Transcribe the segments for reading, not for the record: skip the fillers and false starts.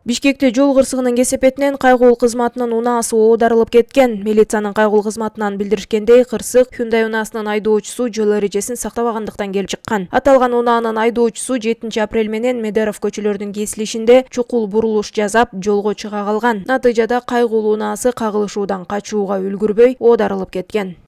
Бишкекте жол кырсыгынын кесепетинен кайгуул кызматынын унаасы оодарылып кеткен. Милициянын кайгуул кызматынан билдиришкендей, кырсык Hyundai унаасынын айдоочусу жол эрежесин сактабагандыктан келип чыккан. Аталган унаанын айдоочусу 7 апрель менен Медеров көчөлөрүнүн кесилишинде чукул бурулуш жасап, жолго чыга калган. Натыйжада кайгуул унаасы кагылышуудан качууга үлгүрбөй оодарылып кеткен.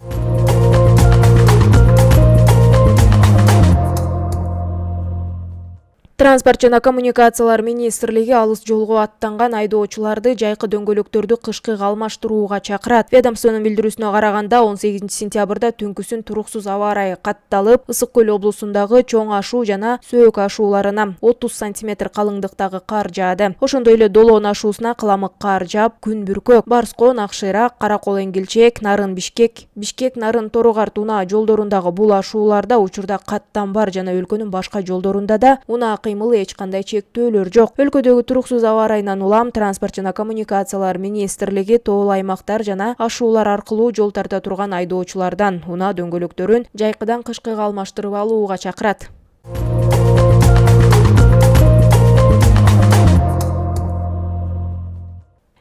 Транспорт жана коммуникациялар министрлиги алыс жолго аттанган айдоочуларды жайкы дөңгөлөктөрдү кышкыга алмаштырууга чакырат. Ведомствонун билдирүүсүнө караганда 18 сентябрда түнкүсүн туруксуз аба ырайы катталып, Ысык көл облусундагы чоң ашуу жана сөөк ашууларына 30 сантиметр калыңдыктагы кар жаады. Ошондой эле Долоон ашуусуна кыламык кар жаап, күн бүркөк. Барскон, Акшыйрак, Каракол, Энгилчек, Нарын, Бишкек, Нарын, Торугарт унаа жолдорундагы бул ашууларда учурда каттан бар жана өлкөнүн башка жолдорунда да унаа кыймылы эч кандай чектөөлөр жок. Өлкөдөгү туруксуз аба ырайынан улам Транспорт жана коммуникациялар министрлиги тоол аймактар жана ашуулар аркылуу жол тарта турган айдоочулардан унаа дөңгөлөктөрүн жайкыдан кышкыга алмаштырып алууга чакырат.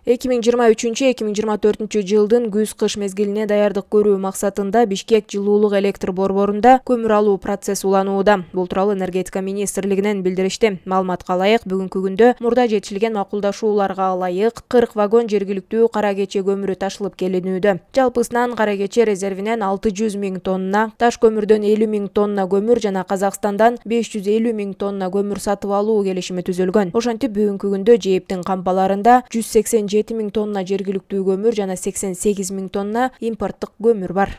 2023-2024 жылдын күз-кыш мезгилине даярдык көрүү максатында Бишкек жылуулук электр борборунда көмүр алуу процесси уланууда. Бул тууралуу энергетика министрлигинен билдиришти. Маалыматка ылайык, бүгүнкү күндө мурда жетишилген макулдашууларга ылайык 40 вагон жергиликтүү кара кече көмүрү ташылып келинүүдө. Жалпысынан кара кече резервинен 600 000 тонна, таш көмүрдөн 50 000 тонна көмүр жана Казакстандан 550 000 тонна көмүр сатып алуу келишими түзүлгөн. Ошентип бүгүнкү күндө ЖЭБтин кампаларында 187 000 тонна жергиликтүү көмүр жана 88 000 тонна импорттук көмүр бар.